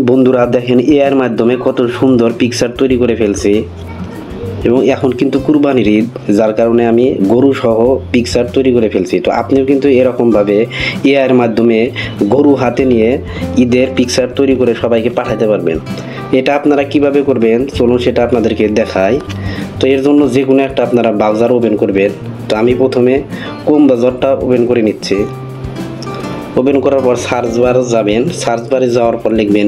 বন্ধুরা দেখেন এআইয়ের মাধ্যমে কত সুন্দর পিকচার তৈরি করে ফেলছে। এবং এখন কিন্তু কুরবানির ঈদ, যার কারণে আমি গরু সহ পিকচার তৈরি করে ফেলছি। তো আপনিও কিন্তু এরকমভাবে এআইয়ের মাধ্যমে গরু হাতে নিয়ে ঈদের পিকচার তৈরি করে সবাইকে পাঠাতে পারবেন। এটা আপনারা কিভাবে করবেন চলুন সেটা আপনাদেরকে দেখাই। তো এর জন্য যে কোনো একটা আপনারা ব্রাউজার ওপেন করবেন। তো আমি প্রথমে ক্রোম ব্রাউজারটা ওপেন করে নিচ্ছি। ওপেন করার পর সার্চ বারে যাবেন। সার্চ বারে যাওয়ার পর লিখবেন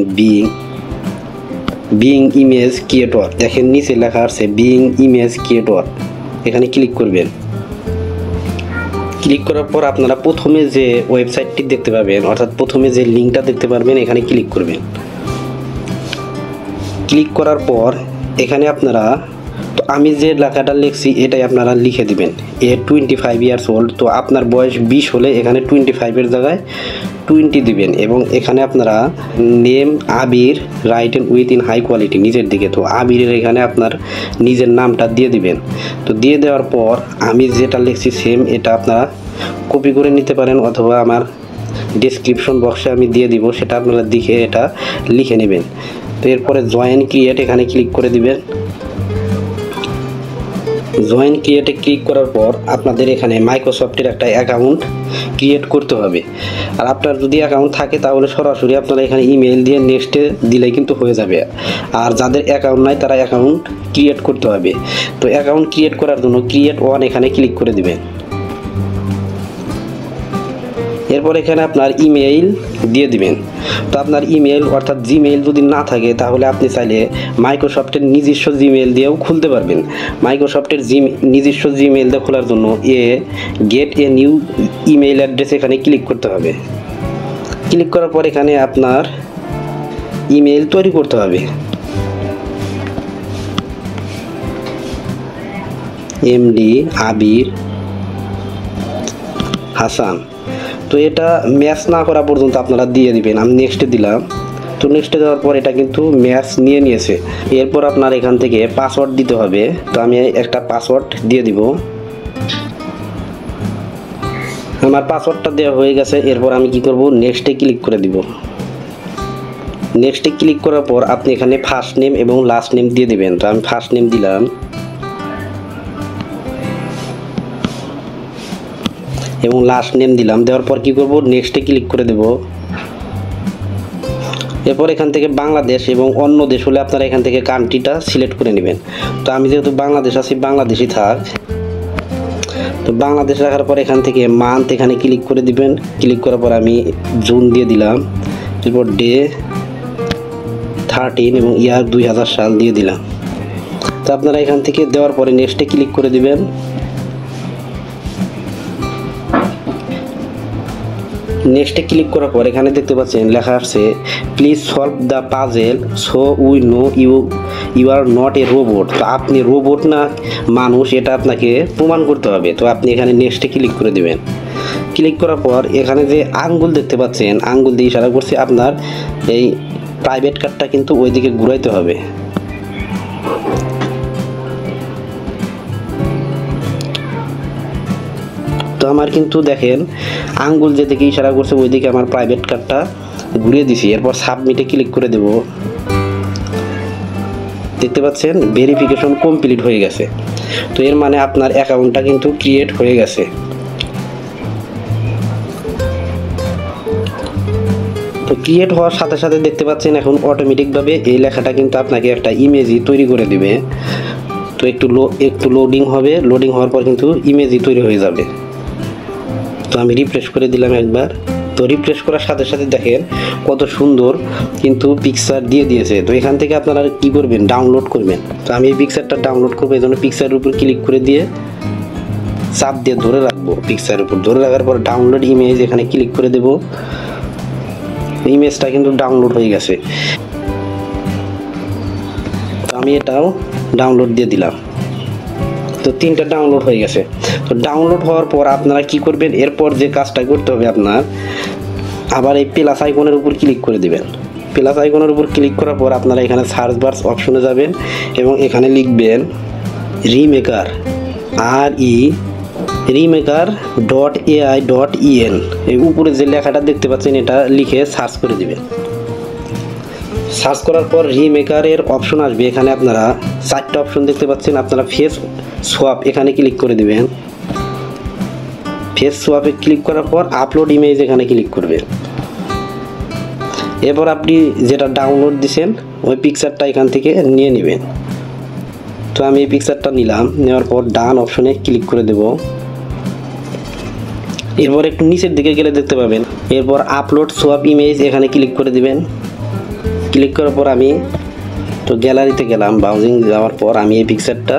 বিং ইমেজ ক্রিয়েটর। দেখেন নিচে লেখা আছে বিং ইমেজ ক্রিয়েটর, এখানে ক্লিক করবেন। ক্লিক করার পর আপনারা প্রথমে যে ওয়েবসাইটটি দেখতে পাবেন, অর্থাৎ প্রথমে যে লিঙ্কটা দেখতে পারবেন, এখানে ক্লিক করবেন। ক্লিক করার পর এখানে আপনারা, তো আমি যে লেখাটা লিখছি এটাই আপনারা লিখে দিবেন। 25 ইয়ার্স ওল্ড, তো আপনার বয়স 20 হলে এখানে 25-এর জায়গায় 20 দিবেন। এবং এখানে আপনারা name Abir write and with in high quality নিচের দিকে, তো আবিরের এখানে আপনার নিজের নামটা দিয়ে দিবেন। তো দিয়ে দেওয়ার পর আমি যেটা লিখছি সেম এটা আপনারা কপি করে নিতে পারেন, অথবা আমার ডেসক্রিপশন বক্সে আমি দিয়ে দিব, সেটা আপনারা দেখে এটা লিখে নেবেন। তো এরপরে জয়েন ক্রিয়েট এখানে ক্লিক করে দিবেন। জয়েন ক্রিয়েটে ক্লিক করার পর আপনাদের এখানে মাইক্রোসফটের একটা অ্যাকাউন্ট ক্রিয়েট করতে হবে। আর আপনার যদি অ্যাকাউন্ট থাকে তাহলে সরাসরি আপনারা এখানে ইমেল দিয়ে নেক্সটে দিলেই কিন্তু হয়ে যাবে। আর যাদের অ্যাকাউন্ট নাই তারা অ্যাকাউন্ট ক্রিয়েট করতে হবে। তো অ্যাকাউন্ট ক্রিয়েট করার জন্য ক্রিয়েট ওয়ান এখানে ক্লিক করে দিবেন। এরপর এখানে আপনার ইমেইল দিয়ে দিবেন। তো আপনার ইমেল অর্থাৎ জিমেইল যদি না থাকে তাহলে আপনি চাইলে মাইক্রোসফটের নিজস্ব জিমেইল দিয়েও খুলতে পারবেন। মাইক্রোসফটের নিজস্ব জিমেইল দিয়ে খোলার জন্য gate a new email address এখানে ক্লিক করতে হবে। ক্লিক করার পর এখানে আপনার ইমেইল তৈরি করতে হবে। এমডি আবির হাসান। তো এটা ম্যাচ না করা পর্যন্ত আপনারা দিয়ে দিবেন। আমি নেক্সটে দিলাম। তো নেক্সটে দেওয়ার পর এটা কিন্তু ম্যাচ নিয়েছে। এরপর আপনার এখান থেকে পাসওয়ার্ড দিতে হবে। তো আমি একটা পাসওয়ার্ড দিয়ে দিব। আমার পাসওয়ার্ডটা দেওয়া হয়ে গেছে। এরপর আমি কি করব, নেক্সটে ক্লিক করে দিব। নেক্সটে ক্লিক করার পর আপনি এখানে ফার্স্ট নেম এবং লাস্ট নেম দিয়ে দিবেন। তো আমি ফার্স্ট নেম দিলাম এবং লাস্ট নেম দিলাম। দেওয়ার পর কি করব, নেক্সটে ক্লিক করে দেব। এরপর এখান থেকে বাংলাদেশ এবং অন্য দেশ হলে আপনারা এখান থেকে কান্ট্রিটা সিলেক্ট করে নেবেন। তো আমি যেহেতু বাংলাদেশ আছি, বাংলাদেশই থাক। তো বাংলাদেশ রাখার পর এখান থেকে মান্থ এখানে ক্লিক করে দিবেন। ক্লিক করার পর আমি জুন দিয়ে দিলাম। এরপর ডে 13 এবং ইয়ার 2000 সাল দিয়ে দিলাম। তো আপনারা এখান থেকে দেওয়ার পরে নেক্সটে ক্লিক করে দিবেন। নেক্সটে ক্লিক করার পর এখানে দেখতে পাচ্ছেন লেখা আছে please solve the puzzle so we know you are not a robot. তো আপনি রোবট না মানুষ, এটা আপনাকে প্রমাণ করতে হবে। তো আপনি এখানে নেক্সটে ক্লিক করে দেবেন। ক্লিক করার পর এখানে যে আঙ্গুল দেখতে পাচ্ছেন, আঙ্গুল দিয়ে ইশারা করছে আপনার এই প্রাইভেট কার্ডটা কিন্তু ওইদিকে ঘুরাইতে হবে। তো আমার কিন্তু দেখেন আঙ্গুল যেদিকে ইশারা করছে ওইদিকে আমার প্রাইভেট কার্ডটা ঘুরিয়ে দিছি। এরপর সাবমিটে ক্লিক করে দেব। দেখতে পাচ্ছেন ভেরিফিকেশন কমপ্লিট হয়ে গেছে। তো এর মানে আপনার অ্যাকাউন্টটা কিন্তু ক্রিয়েট হয়ে গেছে। তো ক্রিয়েট হওয়ার সাথে সাথে দেখতে পাচ্ছেন এখন অটোমেটিকভাবে এই লেখাটা কিন্তু আপনাকে একটা ইমেজই তৈরি করে দিবে। তো একটু লোডিং হবে। লোডিং হওয়ার পর কিন্তু ইমেজই তৈরি হয়ে যাবে। তো আমি রিফ্রেশ করে দিলাম একবার। তো রিফ্রেশ করার সাথে সাথে দেখেন কত সুন্দর কিন্তু পিকচার দিয়ে দিয়েছে। তো এখান থেকে আপনারা কি করবেন, ডাউনলোড করবেন। তো আমি এই পিকচারটা ডাউনলোড করবো, এই জন্য পিকচারের উপর ক্লিক করে দিয়ে চাপ দিয়ে ধরে রাখবো। পিকচারের উপর ধরে রাখার পর ডাউনলোড ইমেজ এখানে ক্লিক করে দেব। ইমেজটা কিন্তু ডাউনলোড হয়ে গেছে। তো আমি এটাও ডাউনলোড দিয়ে দিলাম। তো 3টা ডাউনলোড হয়ে গেছে। তো ডাউনলোড হওয়ার পর আপনারা কি করবেন, এরপর যে কাজটা করতে হবে আপনার আবার এই প্লাস আইকনের উপর ক্লিক করে দিবেন। প্লাস আইকনের উপর ক্লিক করার পর আপনারা এখানে সার্চ বার অপশনে যাবেন এবং এখানে লিখবেন রিমেকার রিমেকার.ai.en। এই উপরে যে লেখাটা দেখতে পাচ্ছেন এটা লিখে সার্চ করে দিবেন। সার্চ করার পর রিমেকারের অপশন আসবে। এখানে আপনারা 4টা অপশন দেখতে পাচ্ছেন। আপনারা ফেস সোয়াপ এখানে ক্লিক করে দিবেন। ফেস সোয়াপে ক্লিক করার পর আপলোড ইমেজ এখানে ক্লিক করবেন। এরপর আপনি যেটা ডাউনলোড দিয়েছেন ওই পিকচারটা এখান থেকে নিয়ে নেবেন। তো আমি এই পিকচারটা নিলাম, নেওয়ার পর ডান অপশনে ক্লিক করে দেব। এরপর একটু নিচের দিকে গেলে দেখতে পাবেন, এরপর আপলোড সোয়াপ ইমেজ এখানে ক্লিক করে দিবেন। ক্লিক করার পর আমি তো গ্যালারিতে গেলাম, ব্রাউজিং যাওয়ার পর আমি এই পিকচারটা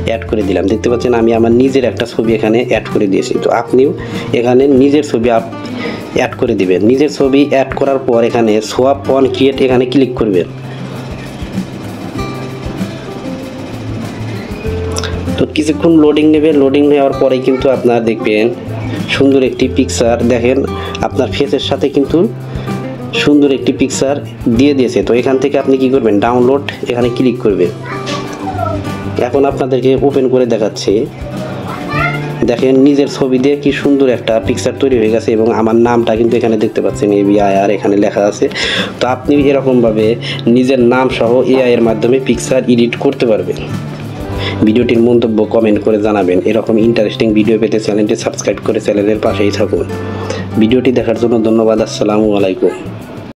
অ্যাড করে দিলাম। দেখতে পাচ্ছেন আমি আমার নিজের একটা ছবি এখানে অ্যাড করে দিয়েছি। তো আপনিও এখানে নিজের ছবি অ্যাড করে দিবেন। নিজের ছবি অ্যাড করার পর এখানে সোয়াপ অন ক্রিয়েট এখানে ক্লিক করবেন। তো কিছুক্ষণ লোডিং নেবে। লোডিং নেওয়ার পরেই কিন্তু আপনার দেখবেন সুন্দর একটি পিকচার, দেখেন আপনার ফেসের সাথে কিন্তু সুন্দর একটি পিকচার দিয়ে দিয়েছে। তো এখান থেকে আপনি কি করবেন, ডাউনলোড এখানে ক্লিক করবেন। এখন আপনাদেরকে ওপেন করে দেখাচ্ছি। দেখেন নিজের ছবি দিয়ে কি সুন্দর একটা পিকচার তৈরি হয়ে গেছে এবং আমার নামটা কিন্তু এখানে দেখতে পাচ্ছেন ABIR এখানে লেখা আছে। তো আপনি এরকমভাবে নিজের নাম সহ AI এর মাধ্যমে পিকচার এডিট করতে পারবেন। ভিডিওটির মন্তব্য কমেন্ট করে জানাবেন। এরকম ইন্টারেস্টিং ভিডিও পেতে চ্যানেলটি সাবস্ক্রাইব করে চ্যানেলের পাশেই থাকুন। ভিডিওটি দেখার জন্য ধন্যবাদ। আসসালামু আলাইকুম।